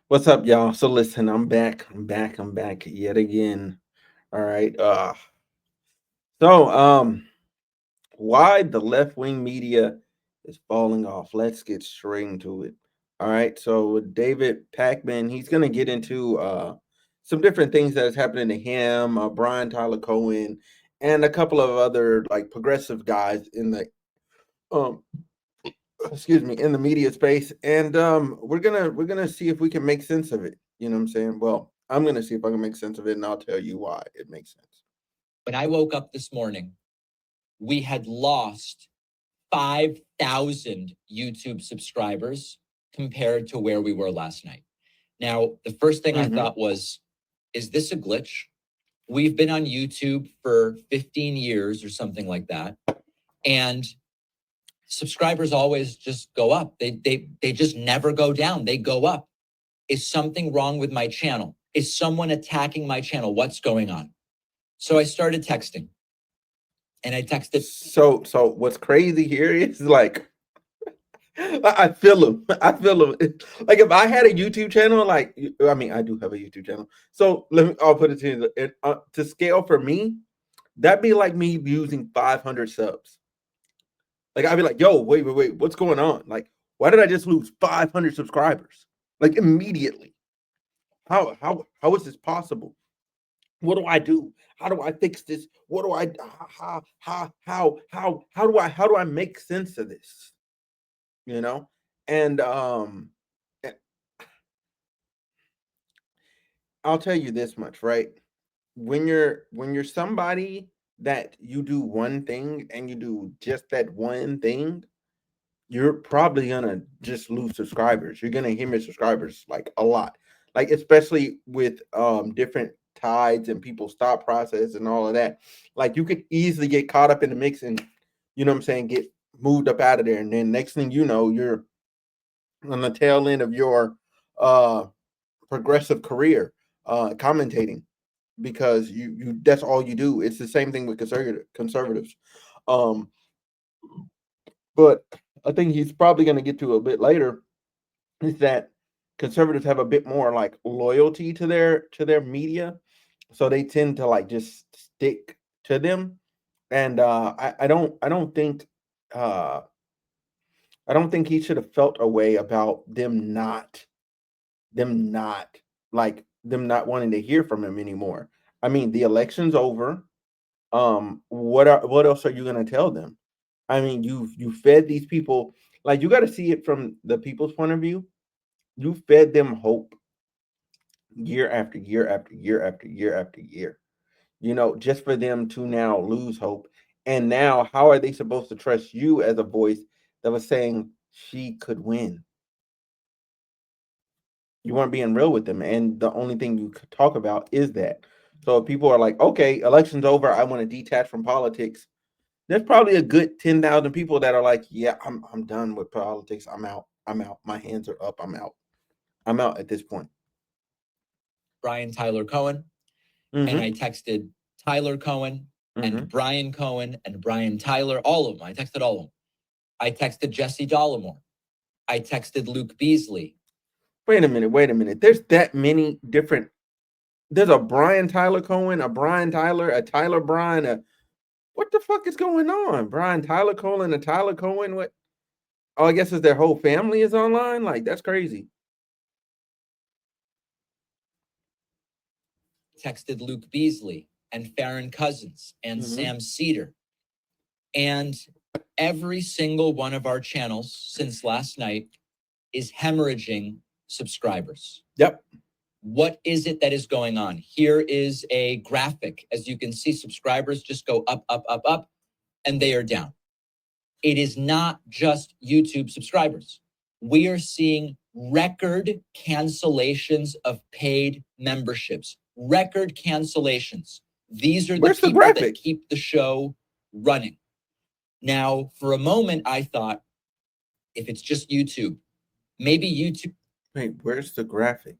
What's up, y'all? So listen, I'm back. I'm back yet again. All right. So why the left wing media is falling off. Let's get straight into it. All right. So with David Packman, he's gonna get into some different things that is happening to him, Brian Tyler Cohen, and a couple of other like progressive guys in the um excuse me, in the media space. And we're gonna see if we can make sense of it. You know what I'm saying? Well, I'm gonna see if I can make sense of it, and I'll tell you why it makes sense. When I woke up this morning, we had lost 5,000 YouTube subscribers compared to where we were last night. Now, the first thing I thought was, is this a glitch? We've been on YouTube for 15 years or something like that. And subscribers always just go up. They just never go down. They go up. Is something wrong with my channel? Is someone attacking my channel? What's going on? So I started texting. And I texted. So what's crazy here is like I feel him. I feel him. Like if I had a YouTube channel, like I mean, I do have a YouTube channel. So let me. I'll put it to you. To scale for me, that'd be like me using 500 subs. Like I'd be like, yo, wait, what's going on? Like, why did I just lose 500 subscribers? Like immediately. How is this possible? What do I do? How do I fix this? What do I how do I make sense of this? You know? And eh, I'll tell you this much, right? When you're somebody that you do one thing and you do just that one thing, you're probably gonna just lose subscribers. You're gonna hear your subscribers like a lot, like especially with different tides and people's thought process and all of that. Like you could easily get caught up in the mix and you know what I'm saying, get moved up out of there, and then next thing you know, you're on the tail end of your uh progressive career commentating because you that's all you do. It's the same thing with conservatives. Um, but I think he's probably going to get to a bit later is that conservatives have a bit more like loyalty to their media, so they tend to like just stick to them. And uh, I don't think he should have felt a way about them not them not wanting to hear from him anymore. I mean, the election's over. What else are you going to tell them? I mean, you fed these people, like you got to see it from the people's point of view. You fed them hope year after year after year after year after year. You know, just for them to now lose hope. And now how are they supposed to trust you as a voice that was saying she could win? You weren't being real with them, and the only thing you could talk about is that. So if people are like, okay, election's over, I want to detach from politics, there's probably a good 10,000 people that are like, yeah, I'm done with politics. I'm out. I'm out. My hands are up. I'm out. I'm out at this point. Brian Tyler Cohen. And I texted Tyler Cohen and Brian Cohen and Brian Tyler, all of them. I texted all of them. I texted Jesse Dollemore. I texted Luke Beasley. Wait a minute. There's that many different. There's a Brian Tyler Cohen, a Brian Tyler, a Tyler Brian. What the fuck is going on? Brian Tyler Cohen, a Tyler Cohen. What? Oh, I guess it's their whole family is online. Like that's crazy. Texted Luke Beasley and Farron Cousins and Sam Cedar. And every single one of our channels since last night is hemorrhaging subscribers. Yep. What is it that is going on? Here is a graphic. As you can see, subscribers just go up, up, up, up, and they are down. It is not just YouTube subscribers. We are seeing record cancellations of paid memberships. Record cancellations. These are the people that keep the show running. Now, for a moment, I thought, if it's just YouTube, maybe YouTube. Wait, where's the graphic?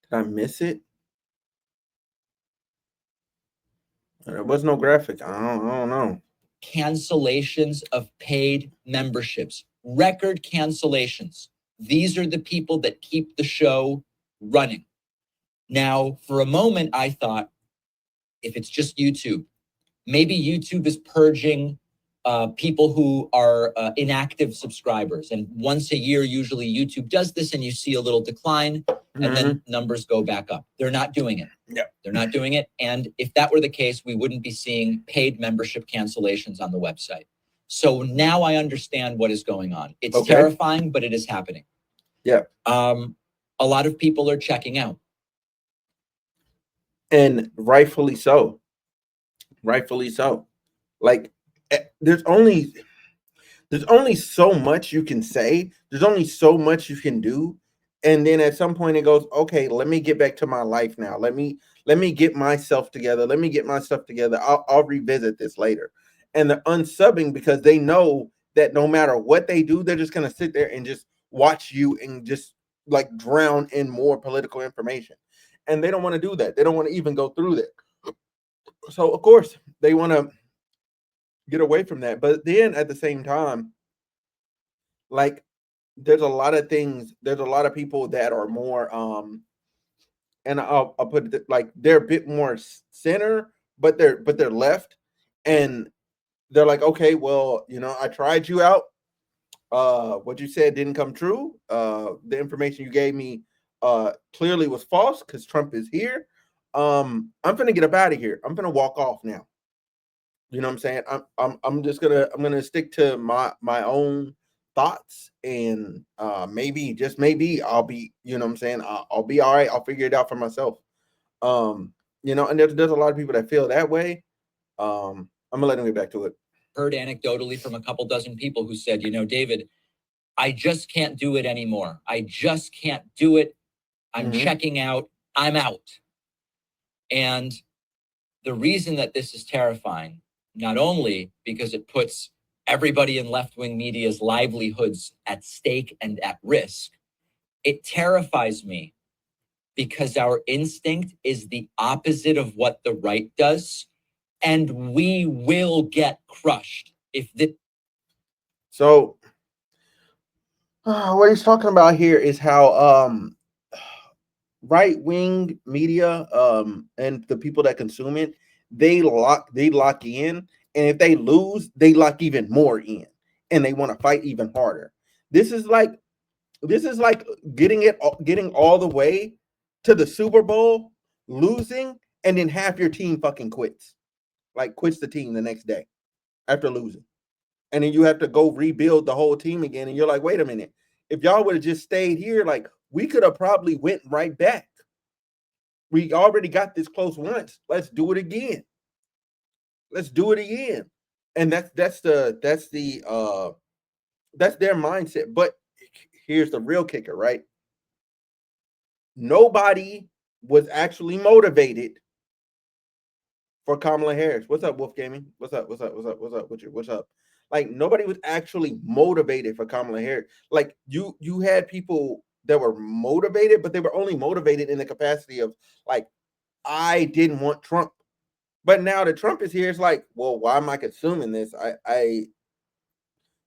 Did I miss it? There was no graphic. I don't know. Cancellations of paid memberships. Record cancellations. These are the people that keep the show running. Now, for a moment, I thought, if it's just YouTube, maybe YouTube is purging people who are inactive subscribers. And once a year, usually YouTube does this and you see a little decline and then numbers go back up. They're not doing it. Yeah. They're not doing it. And if that were the case, we wouldn't be seeing paid membership cancellations on the website. So now I understand what is going on. It's terrifying, but it is happening. Yeah. A lot of people are checking out. And rightfully so. Rightfully so. Like, there's only so much you can say. There's only so much you can do. And then at some point it goes, okay, let me get back to my life now. Let me get myself together. Let me get my stuff together. I'll revisit this later. And they're unsubbing because they know that no matter what they do, they're just gonna sit there and just watch you and just like drown in more political information. And they don't want to do that. They don't want to even go through that. So of course they want to get away from that. But then at the same time, like, there's a lot of things, there's a lot of people that are more and I'll put it like they're a bit more center, but they're left, and they're like, okay, well, I tried you out. What you said didn't come true. The information you gave me clearly was false because Trump is here. I'm gonna get up out of here. I'm gonna walk off now. You know what I'm saying? I'm just gonna stick to my own thoughts, and maybe, just maybe, I'll be, you know what I'm saying, I'll be all right. I'll figure it out for myself. And there's a lot of people that feel that way. I'm gonna let them get back to it. Heard anecdotally from a couple dozen people who said, David, I just can't do it anymore. I just can't do it. I'm checking out. I'm out. And the reason that this is terrifying, not only because it puts everybody in left-wing media's livelihoods at stake and at risk, it terrifies me because our instinct is the opposite of what the right does, and we will get crushed if this. So what he's talking about here is how right wing media and the people that consume it, they lock in, and if they lose, they lock even more in, and they want to fight even harder. This is like getting all the way to the Super Bowl, losing, and then half your team fucking quits. Like, quits the team the next day after losing. And then you have to go rebuild the whole team again. And you're like, wait a minute. If y'all would have just stayed here, like, we could have probably went right back. We already got this close once. Let's do it again. Let's do it again. And that's their mindset. But here's the real kicker, right? Nobody was actually motivated for Kamala Harris. What's up, Wolf Gaming? What's up? What's up? Like, nobody was actually motivated for Kamala Harris. Like, you had people that were motivated, but they were only motivated in the capacity of, like, I didn't want Trump. But now that Trump is here, it's like, well, why am I consuming this? It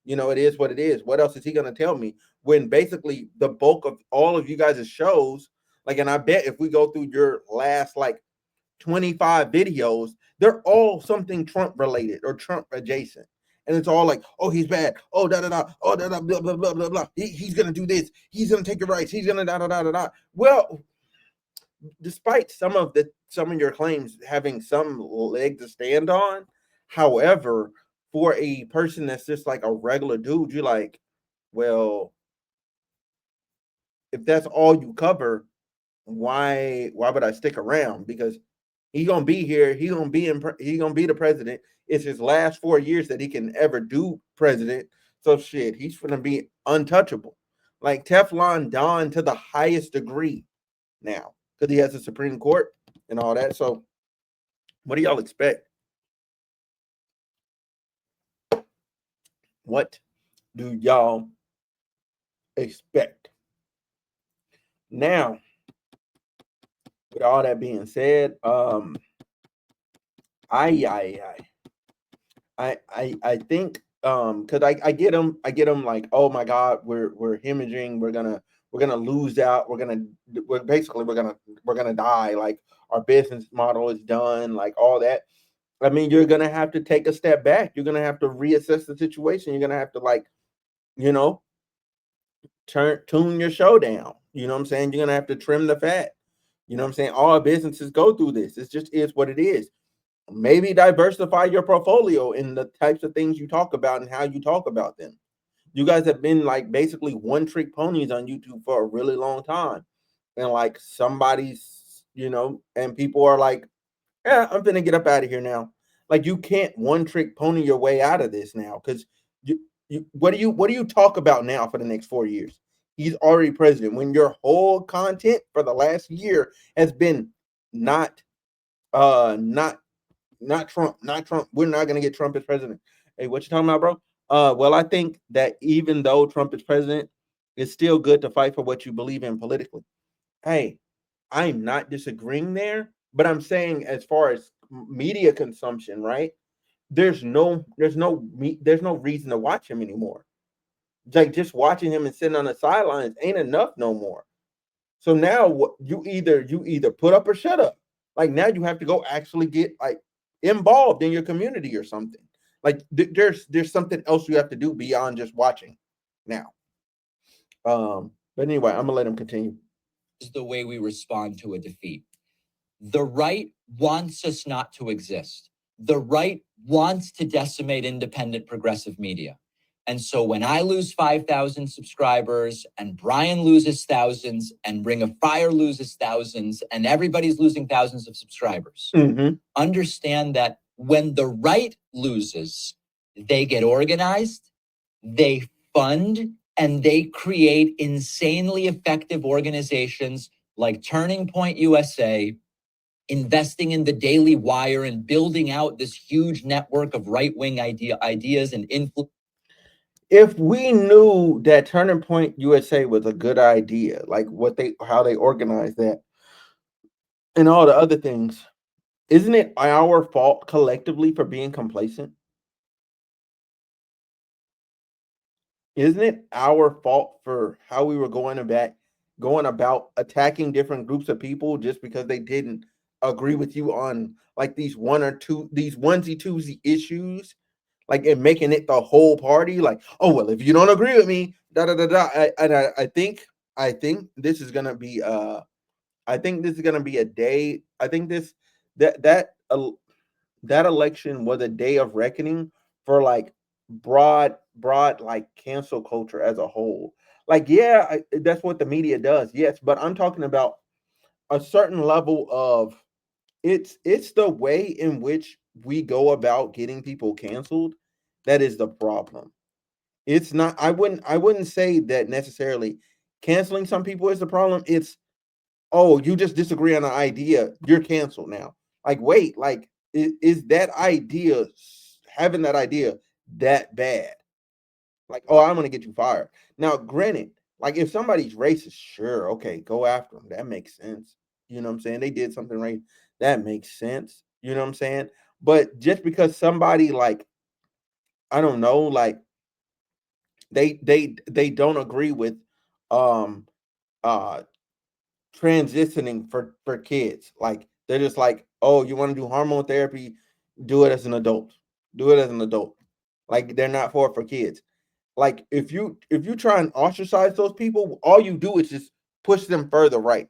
is what it is. What else is he going to tell me? When basically the bulk of all of you guys' shows, like, and I bet if we go through your last, like, 25 videos, they're all something Trump related or Trump adjacent. And it's all like, oh, he's bad. Oh, da da da. Oh, da da blah blah blah blah blah. He's gonna do this. He's gonna take your rights. He's gonna da da da da da. Well, despite some of your claims having some leg to stand on, however, for a person that's just like a regular dude, you're like, well, if that's all you cover, why would I stick around? Because he's gonna be here. He's gonna be the president. It's his last 4 years that he can ever do president. So shit, he's gonna be untouchable, like Teflon Don to the highest degree now, because he has the Supreme Court and all that. So, what do y'all expect? What do y'all expect? Now, with all that being said, I think Because I get them like, oh my god, we're hemorrhaging, we're gonna lose out, we're gonna die, like our business model is done, like all that. I mean, you're gonna have to take a step back, you're gonna have to reassess the situation, you're gonna have to, like, you know tune your show down. You know what I'm saying? You're gonna have to trim the fat. You know what I'm saying? All businesses go through this. It just is what it is. Maybe diversify your portfolio in the types of things you talk about and how you talk about them. You guys have been like basically one trick ponies on YouTube for a really long time. And like and people are like, yeah, I'm gonna get up out of here now. Like you can't one trick pony your way out of this now, because what do you talk about now for the next 4 years? He's already president. When your whole content for the last year has been not not Trump, not Trump. We're not gonna get Trump as president. Hey, what you talking about, bro? Well, I think that even though Trump is president, it's still good to fight for what you believe in politically. Hey, I'm not disagreeing there, but I'm saying as far as media consumption, right? There's no reason to watch him anymore. Like just watching him and sitting on the sidelines ain't enough no more. So now what you either put up or shut up. Like now you have to go actually get like involved in your community or something. Like there's something else you have to do beyond just watching now. But anyway, I'm gonna let him continue. Is the way we respond to a defeat. The right wants us not to exist. The right wants to decimate independent progressive media. And so when I lose 5,000 subscribers and Brian loses thousands and Ring of Fire loses thousands and everybody's losing thousands of subscribers, understand that when the right loses, they get organized, they fund, and they create insanely effective organizations like Turning Point USA, investing in the Daily Wire and building out this huge network of right-wing ideas and influence. If we knew that Turning Point USA was a good idea, like how they organized that and all the other things, isn't it our fault collectively for being complacent? Isn't it our fault for how we were going about attacking different groups of people just because they didn't agree with you on like these onesie twosie issues, like and making it the whole party? Like, oh well, if you don't agree with me, da da da da. I think this is gonna be a day. I think this that that that election was a day of reckoning for like broad like cancel culture as a whole. Like, yeah, that's what the media does. Yes, but I'm talking about a certain level of it's the way in which we go about getting people canceled that is the problem. It's not I wouldn't say that necessarily canceling some people is the problem. It's, oh, you just disagree on an idea, you're canceled now. Like, wait, like, is that idea, having that idea, that bad? Like, oh, I'm gonna get you fired. Now, granted, like if somebody's racist, sure, okay, go after them. That makes sense. You know what I'm saying? They did something right. That makes sense. You know what I'm saying? But just because somebody like, I don't know, like they don't agree with um uh transitioning for kids. Like they're just like, oh, you want to do hormone therapy? Do it as an adult. Do it as an adult. Like they're not for kids. Like if you try and ostracize those people, all you do is just push them further right.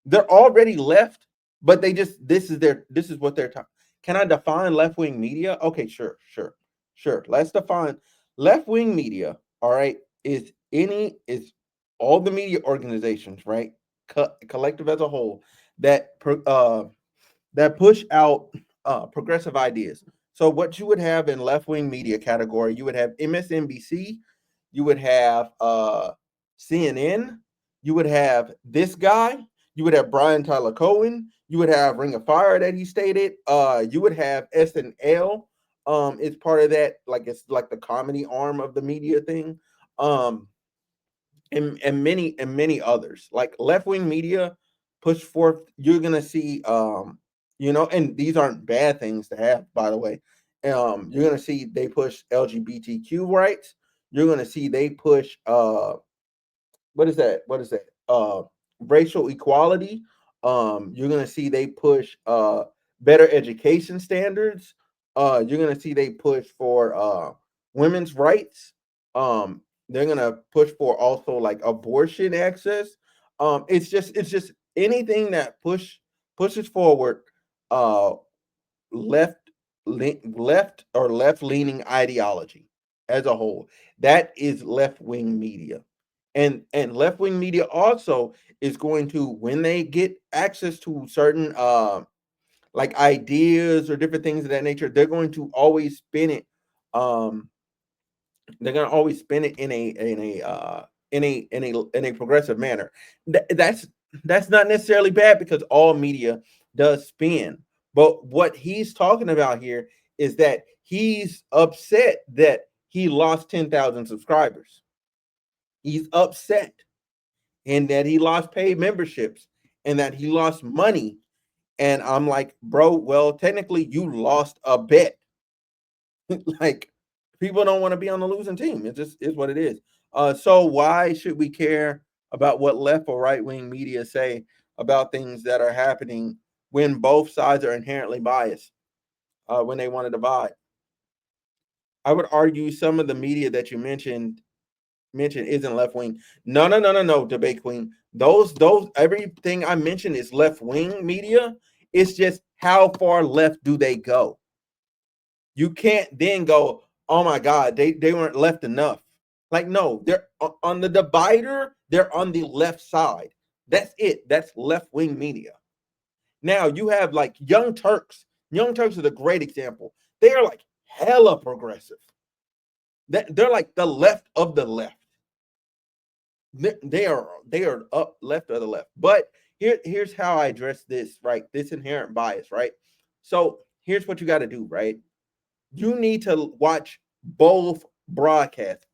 They're already left, but this is what they're talking. Can I define left wing media? Okay, sure. Let's define left wing media. All right, is all the media organizations, right, collective as a whole, that that push out progressive ideas. So what you would have in left wing media category, you would have MSNBC, you would have CNN, you would have this guy, you would have Brian Tyler Cohen, you would have Ring of Fire that he stated, you would have SNL. It's part of that, like it's like the comedy arm of the media thing. Um, and many others like left-wing media push forth. You're gonna see and these aren't bad things to have, by the way. You're gonna see they push LGBTQ rights. You're gonna see they push what is that? What is that? Racial equality. You're gonna see they push better education standards. You're gonna see they push for women's rights. They're gonna push for also like abortion access. It's just anything that pushes forward uh left left or left leaning ideology as a whole. That is left wing media, and left wing media also is going to, when they get access to certain like ideas or different things of that nature, they're going to always spin it. Um, they're gonna always spin it in a progressive manner. That's not necessarily bad because all media does spin. But what he's talking about here is that he's upset that he lost 10,000 subscribers. He's upset, and that he lost paid memberships, and that he lost money. And I'm like, bro, well, technically you lost a bet. Like, people don't want to be on the losing team. It just is what it is. So why should we care about what left or right wing media say about things that are happening when both sides are inherently biased when they want to divide? I would argue some of the media that you mentioned isn't left wing. No, debate queen. Those everything I mentioned is left wing media. It's just how far left do they go? You can't then go, oh my God, they weren't left enough. Like, no, they're on the divider, they're on the left side. That's it. That's left wing media. Now you have like Young Turks. Young Turks is a great example. They are like hella progressive. They're like the left of the left. They are up left of the left. But here's how I address this, right? This inherent bias, right? So here's what you got to do, right? You need to watch both broadcasts.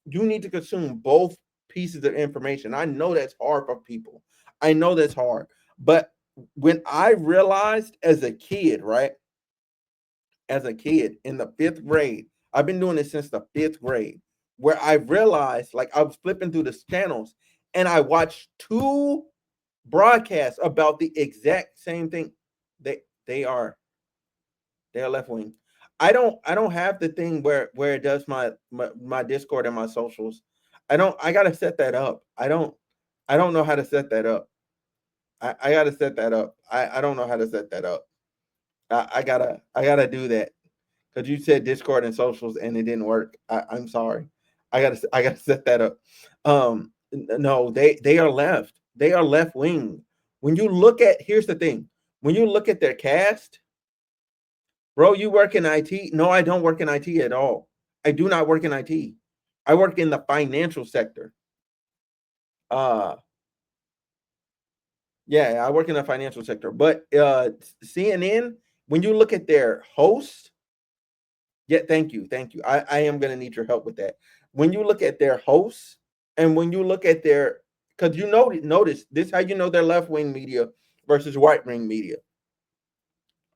You need to consume both pieces of information. I know that's hard for people. I know that's hard. But when I realized as a kid, right? As a kid in the fifth grade, I've been doing this since the fifth grade, where I realized, like, I was flipping through the channels and I watched two broadcasts about the exact same thing. They they are they are left wing. I don't have the thing where it does my Discord and my socials. I gotta set that up. I don't know how to set that up. I gotta set that up. I don't know how to set that up. I gotta do that because you said Discord and socials and it didn't work. I'm sorry. I gotta set that up. No, they are left. They are left wing. When you look at, here's the thing. When you look at their cast, bro, you work in IT? No, I don't work in IT at all. I do not work in IT. I work in the financial sector. Uh yeah, I work in the financial sector. But CNN, when you look at their host, yeah, thank you, thank you. I am gonna need your help with that. When you look at their hosts, and when you look at their, because you know, notice this, how you know they're left wing media versus right wing media.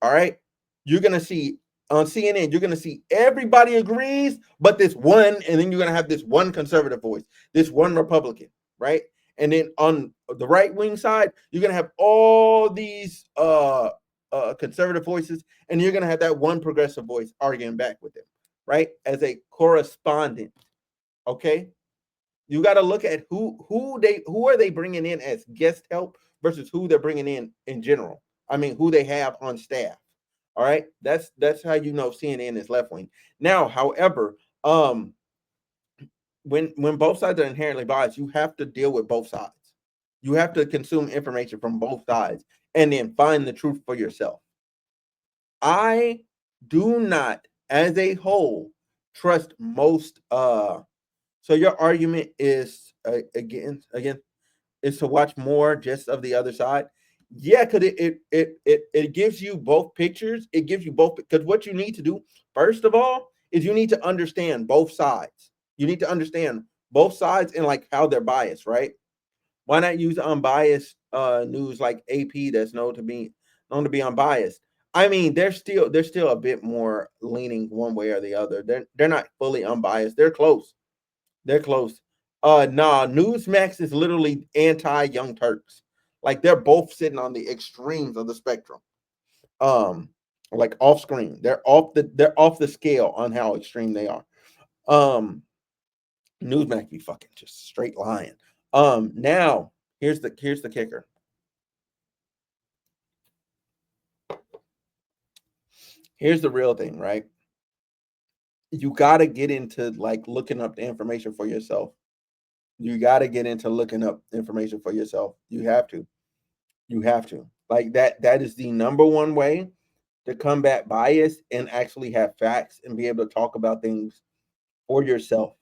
All right. You're going to see on CNN, you're going to see everybody agrees, but this one, and then you're going to have this one conservative voice, this one Republican, right? And then on the right wing side, you're going to have all these conservative voices, and you're going to have that one progressive voice arguing back with them, right? As a correspondent. Okay. You got to look at who are they bringing in as guest help versus who they're bringing in general. I mean, who they have on staff. All right, that's how you know CNN is left wing. Now, however, when both sides are inherently biased, you have to deal with both sides. You have to consume information from both sides and then find the truth for yourself. I do not, as a whole, trust most. So your argument is again is to watch more just of the other side. Yeah, because it gives you both pictures. It gives you both, because what you need to do first of all is you need to understand both sides. You need to understand both sides and like how they're biased, right? Why not use unbiased news like AP that's known to be unbiased? I mean, they're still a bit more leaning one way or the other. They're not fully unbiased. They're close. They're close. Nah, Newsmax is literally anti Young Turks. Like they're both sitting on the extremes of the spectrum. Um, like off screen. They're off the scale on how extreme they are. Um, Newsmax be fucking just straight lying. Now here's the kicker. Here's the real thing, right? You got to get into like looking up the information for yourself. You got to get into looking up information for yourself. You have to. You have to. Like that is the number one way to combat bias and actually have facts and be able to talk about things for yourself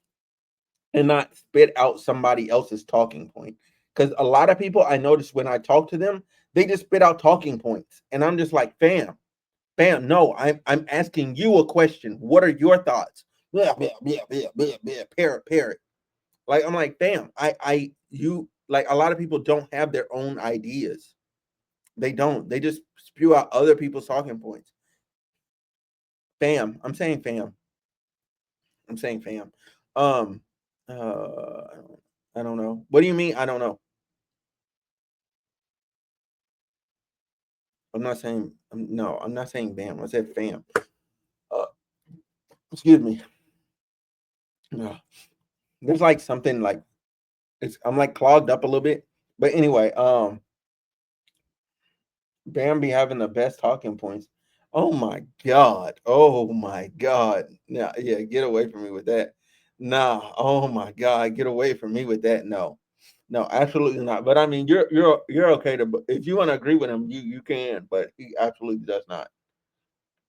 and not spit out somebody else's talking point. Cuz a lot of people I notice when I talk to them, they just spit out talking points and I'm just like, "Fam, no, I'm asking you a question. What are your thoughts?" Blah, blah, blah, blah, blah, blah, parrot. Like I'm like, "Fam, I you like a lot of people don't have their own ideas. They don't. They just spew out other people's talking points. Fam. I'm saying fam. I'm saying fam. Um I don't know. What do you mean? I don't know. I'm not saying no, I'm not saying bam. I said fam. Uh, excuse me. No. There's like something like I'm like clogged up a little bit. But anyway, Bam be having the best talking points. Oh my god. Oh my god. Nah, yeah, get away from me with that. Nah. Oh my god, get away from me with that. No. No, absolutely not. But I mean, you're okay to if you want to agree with him, you can, but he absolutely does not.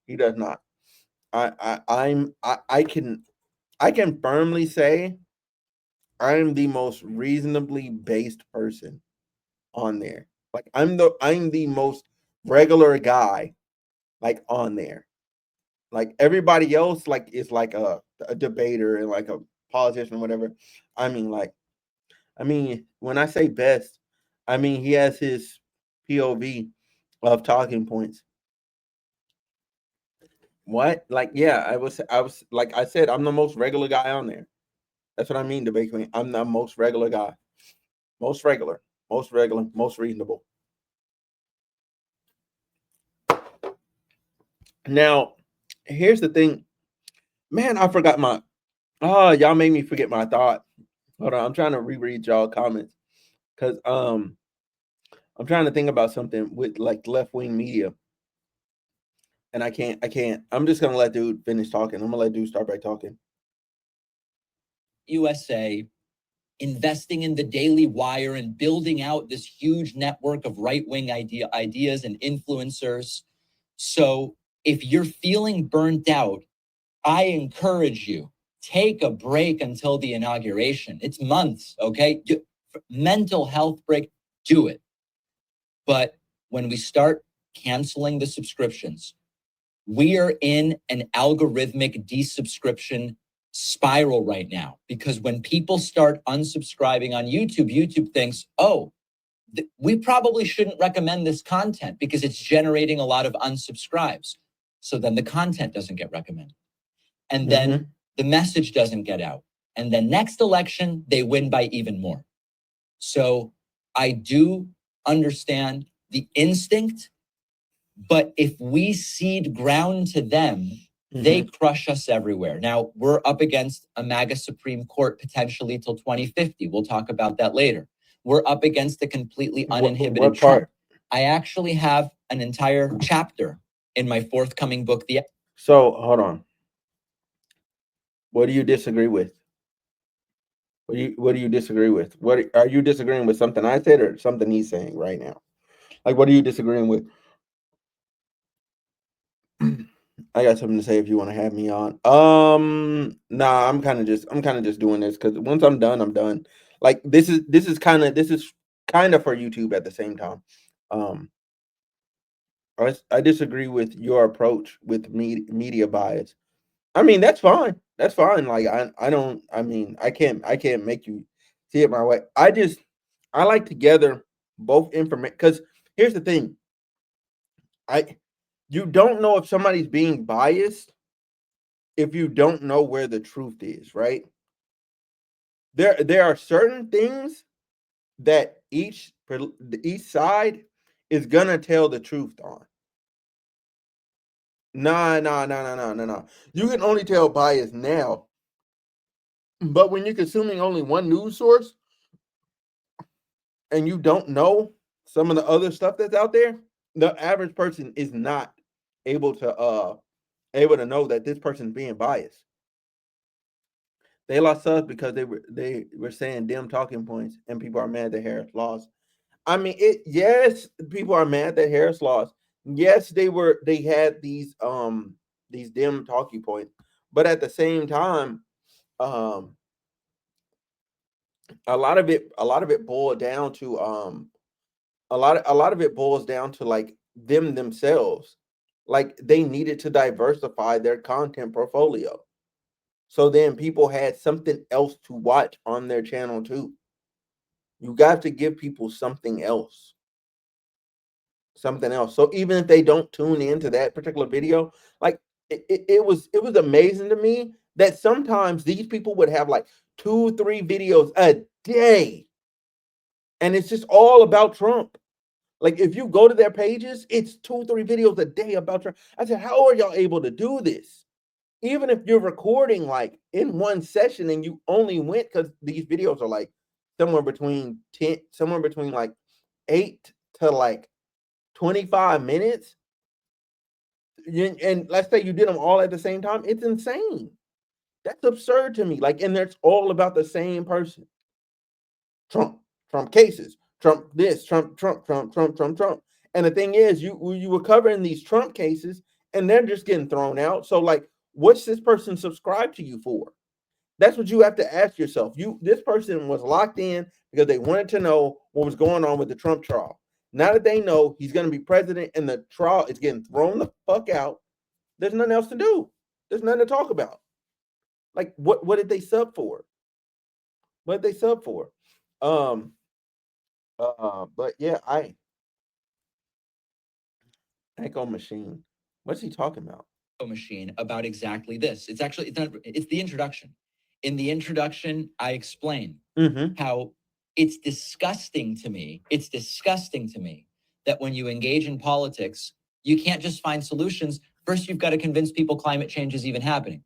He does not. I can firmly say I'm the most reasonably based person on there. Like I'm the most regular guy like on there. Like everybody else like is like a debater and like a politician or whatever. I mean like when I say best, I mean he has his POV of talking points. What? Like yeah, I was like I said I'm the most regular guy on there. That's what I mean debate queen. I'm the most regular guy. Most regular, most regular, most reasonable. Now, here's the thing. Man, I forgot my oh, y'all made me forget my thought. Hold on, I'm trying to reread y'all comments because I'm trying to think about something with like left wing media, and I can't. I'm just gonna let dude finish talking. I'm gonna let dude start by talking. USA investing in the Daily Wire and building out this huge network of right-wing ideas and influencers. So if you're feeling burnt out, I encourage you, take a break until the inauguration. It's months, okay? Mental health break, do it. But when we start canceling the subscriptions, we are in an algorithmic desubscription spiral right now because when people start unsubscribing on YouTube, YouTube thinks, oh, we probably shouldn't recommend this content because it's generating a lot of unsubscribes. So then the content doesn't get recommended. And then the message doesn't get out. And then next election, they win by even more. So I do understand the instinct, but if we cede ground to them, they crush us everywhere. Now, we're up against a MAGA Supreme Court potentially till 2050. We'll talk about that later. We're up against a completely uninhibited What part? Trump. I actually have an entire chapter in my forthcoming book. So hold on. What do you disagree with? What do you disagree with? What are you disagreeing with? Something I said or something he's saying right now? Like, what are you disagreeing with? I got something to say if you want to have me on. Nah, I'm kind of just doing this because once I'm done, I'm done. Like this is kind of for YouTube at the same time. Um, I disagree with your approach with media bias. I mean, that's fine. That's fine. Like I don't. I mean, I can't make you see it my way. I like to gather both information because here's the thing. You don't know if somebody's being biased if you don't know where the truth is, right? There are certain things that each side is gonna tell the truth on. Nah, nah, nah, nah, nah, nah, nah. You can only tell bias now, but when you're consuming only one news source and you don't know some of the other stuff that's out there, the average person is not able to know that this person's being biased. They lost subs because they were saying dim talking points, and people are mad that Harris lost. I mean, it. Yes, people are mad that Harris lost. Yes, they had these dim talking points, but at the same time, um, a lot of it boiled down to a lot of it boils down to like them themselves. Like they needed to diversify their content portfolio. So then people had something else to watch on their channel too. You got to give people something else. Something else. So even if they don't tune into that particular video, like it was amazing to me that sometimes these people would have like 2, 3 videos a day. And it's just all about Trump. Like if you go to their pages, it's 2, 3 videos a day about Trump. I said, how are y'all able to do this? Even if you're recording like in one session and you only went because these videos are like somewhere between like 8 to like 25 minutes. And let's say you did them all at the same time, it's insane. That's absurd to me. Like, and that's all about the same person. Trump, Trump cases, Trump this, Trump, Trump, Trump, Trump, Trump, Trump. And the thing is, you were covering these Trump cases, and they're just getting thrown out. So, like, what's this person subscribed to you for? That's what you have to ask yourself. This person was locked in because they wanted to know what was going on with the Trump trial. Now that they know he's going to be president and the trial is getting thrown the fuck out, there's nothing else to do. There's nothing to talk about. Like what did they sub for? What did they sub for? Um but yeah, I Echo Machine. What's he talking about? Machine about exactly this. It's the introduction. In the introduction, I explain how it's disgusting to me. It's disgusting to me that when you engage in politics, you can't just find solutions. First, you've got to convince people climate change is even happening.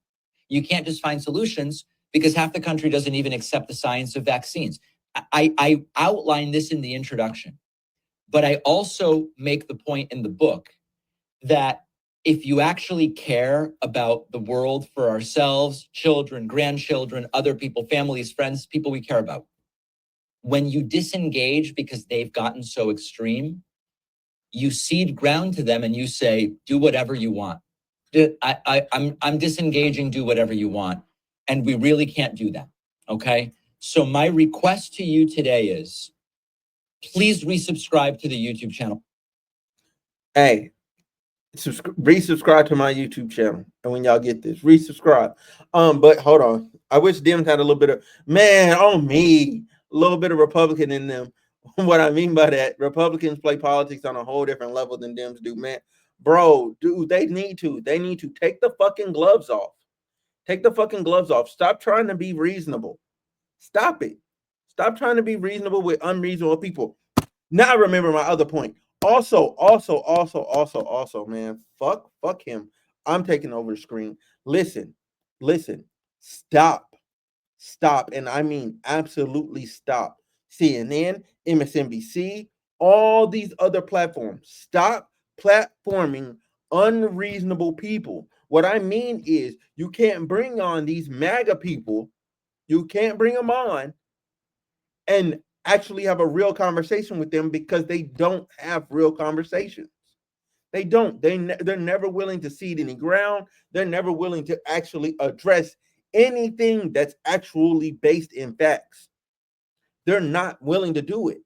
You can't just find solutions because half the country doesn't even accept the science of vaccines. I outline this in the introduction, but I also make the point in the book that if you actually care about the world for ourselves, children, grandchildren, other people, families, friends, people we care about, when you disengage because they've gotten so extreme, you cede ground to them and you say, do whatever you want. I'm disengaging, do whatever you want. And we really can't do that. Okay. So my request to you today is please resubscribe to the YouTube channel. Hey, resubscribe to my YouTube channel. And when y'all get this, resubscribe. But hold on. I wish Dems had a little bit of on me, a little bit of Republican in them. What I mean by that, Republicans play politics on a whole different level than Dems do, man. Bro, dude, they need to take the fucking gloves off. Take the fucking gloves off. Stop trying to be reasonable. Stop it. Stop trying to be reasonable with unreasonable people. Now I remember my other point. Also, man. Fuck him. I'm taking over the screen. Listen. Stop. And I mean absolutely stop. CNN, MSNBC, all these other platforms. Stop platforming unreasonable people. What I mean is you can't bring on these MAGA people. You can't bring them on and actually have a real conversation with them because they don't have real conversations. They don't. They're never willing to cede any ground. They're never willing to actually address anything that's actually based in facts. They're not willing to do it.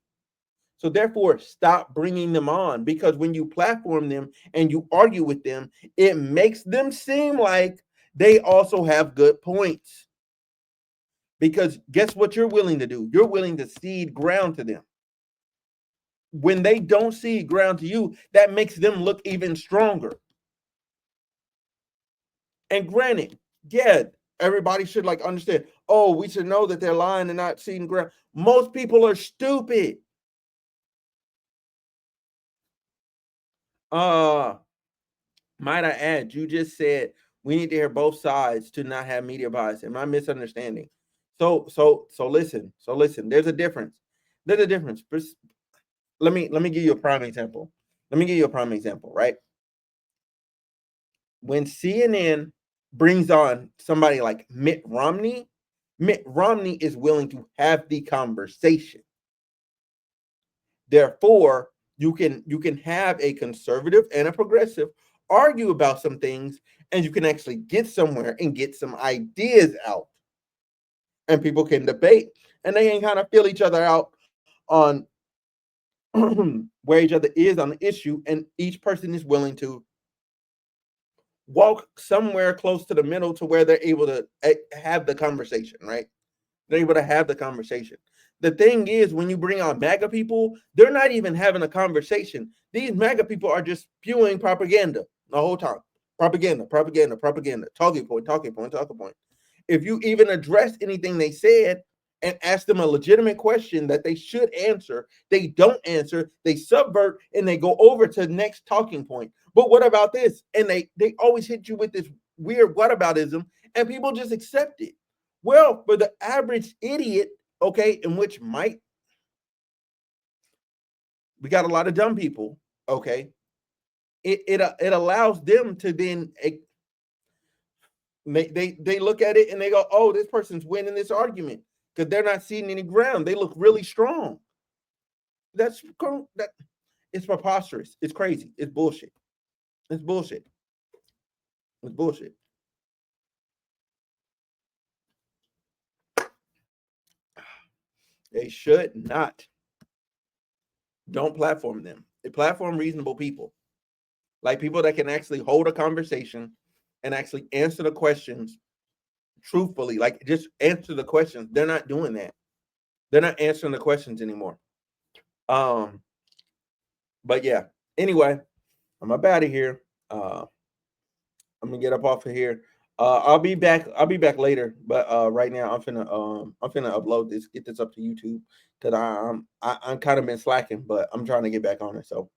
So therefore, stop bringing them on, because when you platform them and you argue with them, it makes them seem like they also have good points. Because guess what you're willing to do? You're willing to cede ground to them. When they don't cede ground to you, that makes them look even stronger. And granted, yeah, everybody should like understand. Oh, we should know that they're lying and not seeing ground. Most people are stupid. Uh, might I add, you just said we need to hear both sides to not have media bias. Am I misunderstanding? So listen. So listen. There's a difference. There's a difference. Let me give you a prime example. Let me give you a prime example. Right when CNN brings on somebody like Mitt Romney is willing to have the conversation. Therefore, you can have a conservative and a progressive argue about some things, and you can actually get somewhere and get some ideas out, and people can debate, and they can kind of feel each other out on where each other is on the issue, and each person is willing to walk somewhere close to the middle to where they're able to have the conversation, right? They're able to have the conversation. The thing is, when you bring on MAGA people, they're not even having a conversation. These MAGA people are just spewing propaganda the whole time. Propaganda, propaganda, propaganda. Talking point, talking point, talking point. If you even address anything they said and ask them a legitimate question that they should answer, they don't answer, they subvert, and they go over to the next talking point. But what about this? And they always hit you with this weird whataboutism, and people just accept it. Well, for the average idiot, okay, in which might we got a lot of dumb people, okay, it allows them to then they look at it and they go, oh, this person's winning this argument because they're not seeing any ground. They look really strong. That it's preposterous. It's crazy. It's bullshit. It's bullshit. It's bullshit. They should not. Don't platform them. They platform reasonable people, like people that can actually hold a conversation and actually answer the questions truthfully. Like just answer the questions. They're not doing that. They're not answering the questions anymore. Um, but yeah. Anyway, I'm up out of here. I'm gonna get up off of here. I'll be back. I'll be back later. But right now, I'm finna upload this, get this up to YouTube because I'm kind of been slacking, but I'm trying to get back on it. So